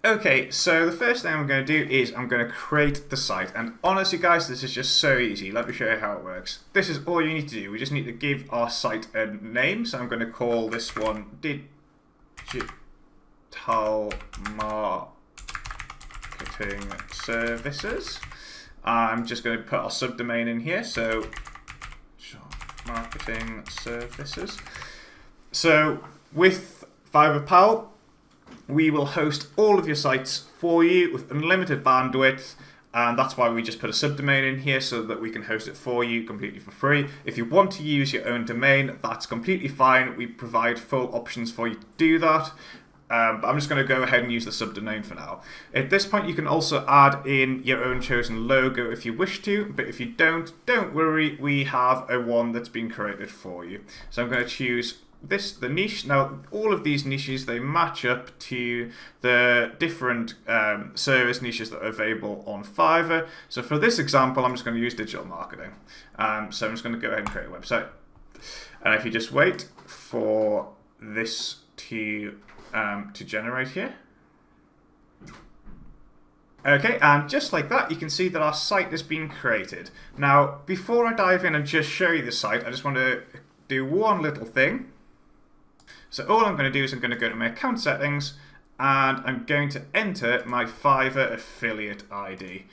Okay, so the first thing I'm going to do is I'm going to create the site. And honestly, guys, this is just so easy. Let me show you how it works. This is all you need to do. We just need to give our site a name. So I'm going to call this one Digital Marketing Services. I'm just going to put our subdomain in here. So Marketing Services. So with FiverrPAL, we will host all of your sites for you with unlimited bandwidth, and that's why we just put a subdomain in here so that we can host it for you completely for free. If you want to use your own domain, that's completely fine. We provide full options for you to do that. But I'm just going to go ahead and use the subdomain for now. At this point, you can also add in your own chosen logo if you wish to, but if you don't worry, we have a one that's been created for you. So I'm going to choose the niche. Now, all of these niches, they match up to the different service niches that are available on Fiverr. So for this example, I'm just going to use digital marketing. So I'm just going to go ahead and create a website. And if you just wait for this to generate here. Okay, and just like that, you can see that our site has been created. Now, before I dive in and just show you the site, I just want to do one little thing. So all I'm going to do is I'm going to go to my account settings and I'm going to enter my Fiverr affiliate ID.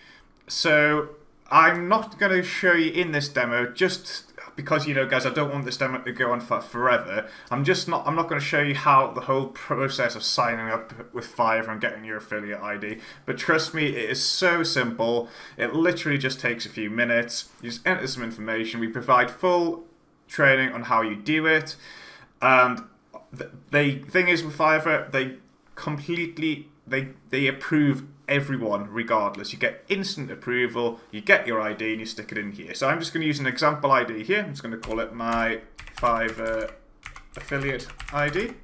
So I'm not going to show you in this demo just because, you know, guys, I don't want this demo to go on for forever. I'm not going to show you how the whole process of signing up with Fiverr and getting your affiliate ID. But trust me, it is so simple. It literally just takes a few minutes. You just enter some information. We provide full training on how you do it. And the thing is with Fiverr, they approve everyone regardless. You get instant approval, you get your ID and you stick it in here. So I'm just going to use an example ID here. I'm just going to call it my Fiverr affiliate ID.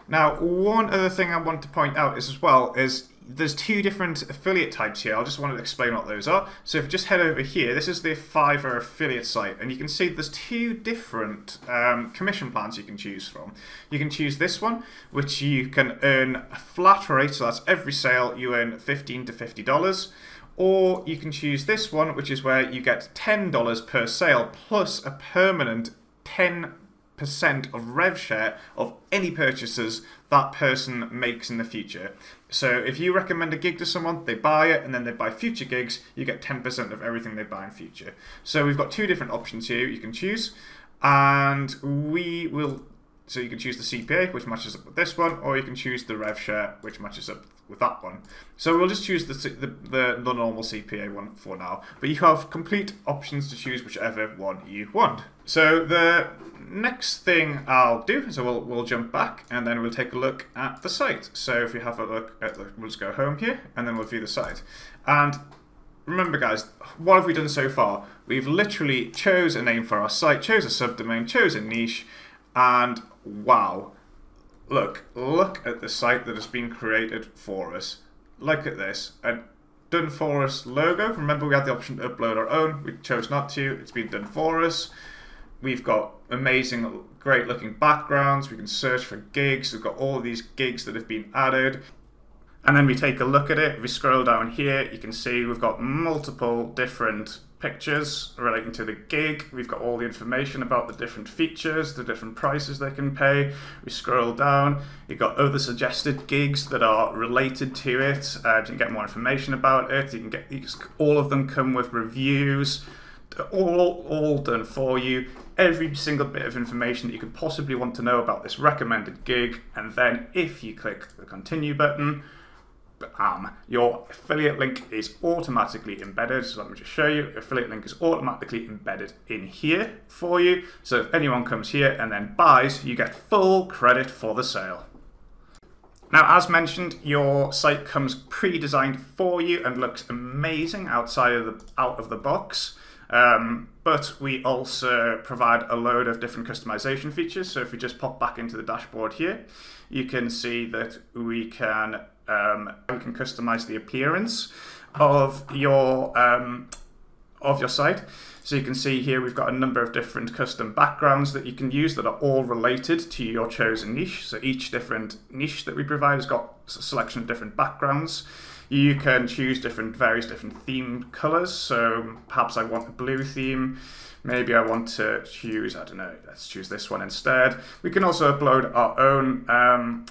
Now, one other thing I want to point out as well is there's two different affiliate types here. I just wanted to explain what those are. So if you just head over here, this is the Fiverr affiliate site, and you can see there's two different commission plans you can choose from. You can choose this one, which you can earn a flat rate, so that's every sale you earn $15 to $50. Or you can choose this one, which is where you get $10 per sale plus a permanent 10% of rev share of any purchases that person makes in the future. So if you recommend a gig to someone, they buy it, and then they buy future gigs, you get 10% of everything they buy in future. So we've got two different options here you can choose, and so you can choose the CPA, which matches up with this one, or you can choose the rev share, which matches up with that one. So we'll just choose the normal CPA one for now, but you have complete options to choose whichever one you want. So the next thing I'll do, so we'll jump back and then we'll take a look at the site. So if we have a look at we'll just go home here and then we'll view the site. And remember, guys, what have we done so far? We've literally chose a name for our site, chose a subdomain, chose a niche, and wow, look at the site that has been created for us. Look at this, a done for us logo. Remember, we had the option to upload our own. We chose not to. It's been done for us. We've got amazing, great looking backgrounds. We can search for gigs. We've got all of these gigs that have been added. And then we take a look at it. If we scroll down here, you can see we've got multiple different pictures relating to the gig. We've got all the information about the different features, the different prices they can pay. We scroll down, you've got other suggested gigs that are related to it. You can get more information about it. All of them come with reviews, all done for you. Every single bit of information that you could possibly want to know about this recommended gig. And then if you click the continue button, your affiliate link is automatically embedded. So let me just show you. Affiliate link is automatically embedded in here for you. So if anyone comes here and then buys, you get full credit for the sale. Now, as mentioned, your site comes pre-designed for you and looks amazing out of the box. But we also provide a load of different customization features. So if we just pop back into the dashboard here, you can see that we can customize the appearance of your of your site. So you can see here we've got a number of different custom backgrounds that you can use that are all related to your chosen niche. So each different niche that we provide has got a selection of different backgrounds. You can choose various different theme colors. So perhaps I want a blue theme. Maybe I want to choose, I don't know, let's choose this one instead. We can also upload our own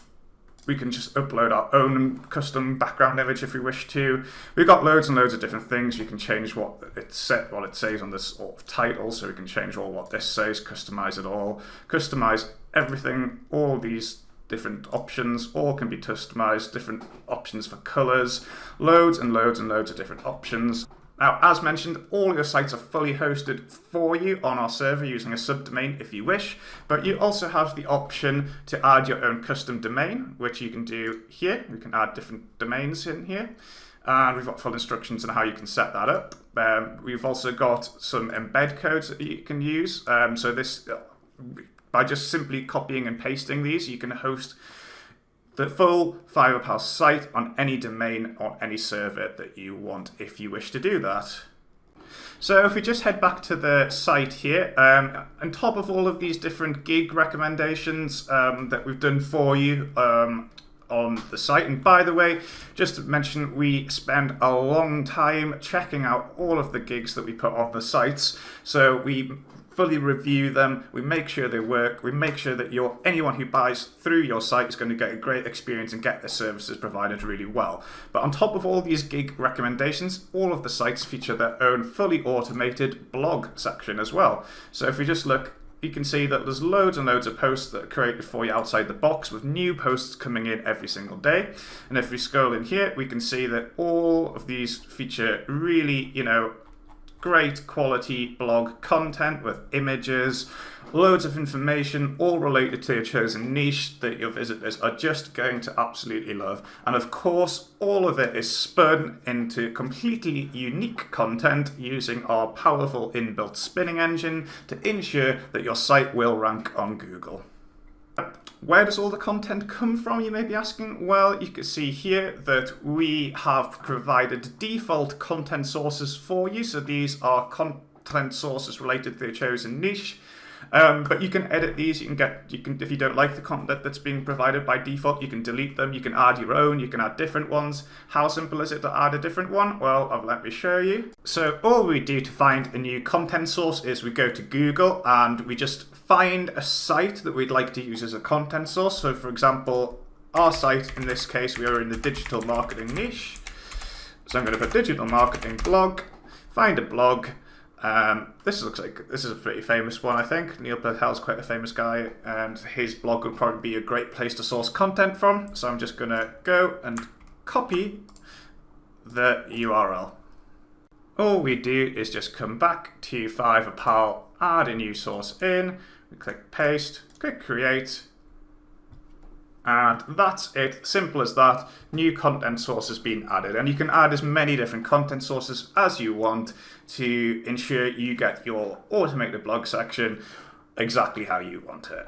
we can just upload our own custom background image if we wish to. We've got loads and loads of different things. You can change what it says on this sort of title, so we can change all what this says, customize it all, customize everything. All these different options all can be customized, different options for colors, loads and loads and loads of different options. Now, as mentioned, all your sites are fully hosted for you on our server using a subdomain if you wish, but you also have the option to add your own custom domain, which you can do here. We can add different domains in here, and we've got full instructions on how you can set that up. We've also got some embed codes that you can use. So this, by just simply copying and pasting these, you can host the full FiverrPAL site on any domain on any server that you want if you wish to do that. So if we just head back to the site here, on top of all of these different gig recommendations that we've done for you on the site, and by the way, just to mention, we spend a long time checking out all of the gigs that we put on the sites. So we fully review them, we make sure they work, we make sure that anyone who buys through your site is going to get a great experience and get their services provided really well. But on top of all these gig recommendations, all of the sites feature their own fully automated blog section as well. So if we just look, you can see that there's loads and loads of posts that are created for you outside the box, with new posts coming in every single day. And if we scroll in here, we can see that all of these feature really, great quality blog content with images, loads of information, all related to your chosen niche that your visitors are just going to absolutely love. And of course, all of it is spun into completely unique content using our powerful inbuilt spinning engine to ensure that your site will rank on Google. Where does all the content come from, you may be asking? Well, you can see here that we have provided default content sources for you. So these are content sources related to your chosen niche. But you can edit these. You can, if you don't like the content that's being provided by default, you can delete them. You can add your own. You can add different ones. How simple is it to add a different one? Well, let me show you. So all we do to find a new content source is we go to Google and we just find a site that we'd like to use as a content source. So for example, our site, in this case, we are in the digital marketing niche. So I'm going to put digital marketing blog, find a blog. This looks like this is a pretty famous one, I think. Neil Patel's quite a famous guy, and his blog would probably be a great place to source content from. So I'm just going to go and copy the URL. All we do is just come back to FiverrPAL, add a new source in, we click paste, click create, and that's it. Simple as that. New content source has been added, and you can add as many different content sources as you want to ensure you get your automated blog section exactly how you want it.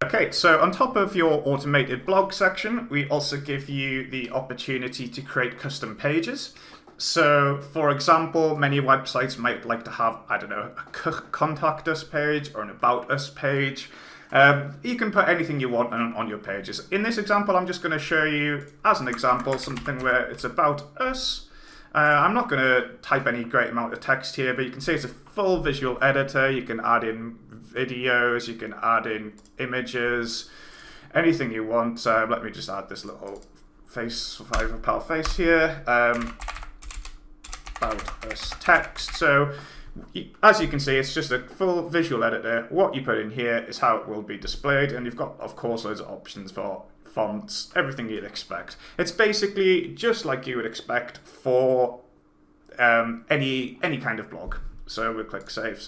Okay, so on top of your automated blog section, we also give you the opportunity to create custom pages. So, for example, many websites might like to have, I don't know, a contact us page or an about us page. You can put anything you want on your pages. In this example, I'm just going to show you, as an example, something where it's about us. I'm not going to type any great amount of text here, but you can see it's a full visual editor. You can add in videos, you can add in images, anything you want. Let me just add this little face, FiverrPAL face here. About us text. So as you can see, it's just a full visual editor. What you put in here is how it will be displayed, and you've got, of course, loads of options for fonts, everything you'd expect. It's basically just like you would expect for any kind of blog. So we'll click Save.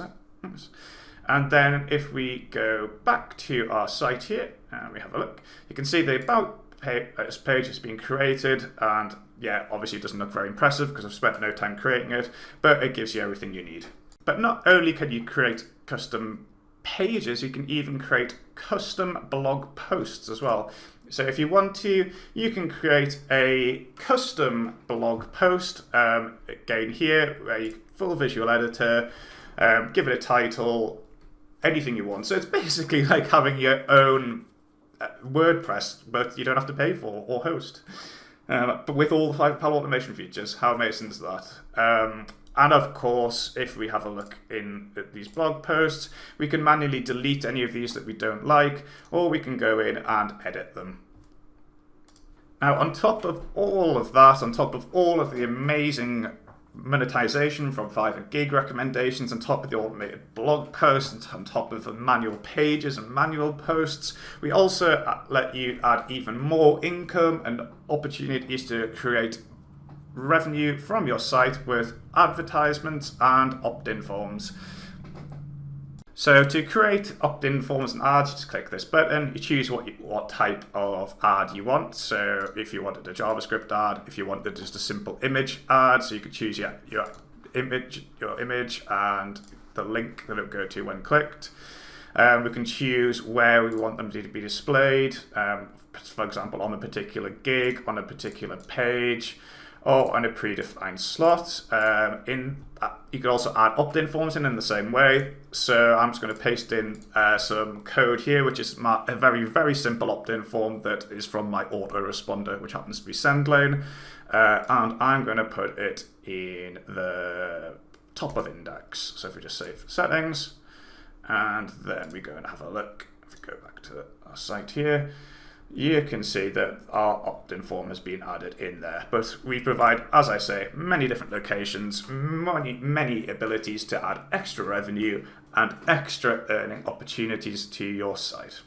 And then if we go back to our site here and we have a look, you can see the About Us page has been created, and yeah, obviously it doesn't look very impressive because I've spent no time creating it, but it gives you everything you need. But not only can you create custom pages, you can even create custom blog posts as well. So if you want to, you can create a custom blog post, again here, full visual editor, give it a title, anything you want. So it's basically like having your own WordPress, but you don't have to pay for or host. But with all the FiverrPAL automation features, how amazing is that? And of course, if we have a look at these blog posts, we can manually delete any of these that we don't like, or we can go in and edit them. Now, on top of all of that, on top of all of the amazing monetization from Fiverr gig recommendations, on top of the automated blog posts, on top of the manual pages and manual posts, we also let you add even more income and opportunities to create revenue from your site with advertisements and opt-in forms. So to create opt-in forms and ads, you just click this button, you choose what type of ad you want. So if you wanted a JavaScript ad, if you wanted just a simple image ad, so you could choose your image and the link that it will go to when clicked. We can choose where we want them to be displayed, for example, on a particular gig, on a particular page, or on a predefined slot. You can also add opt-in forms in the same way. So I'm just going to paste in some code here, which is a very, very simple opt-in form that is from my autoresponder, which happens to be SendLane. And I'm going to put it in the top of index. So if we just save settings, and then we go and have a look. If we go back to our site here, you can see that our opt-in form has been added in there. But we provide, as I say, many different locations, many abilities to add extra revenue and extra earning opportunities to your site.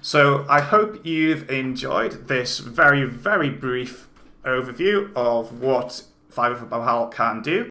So I hope you've enjoyed this very, very brief overview of what FiverrPAL can do.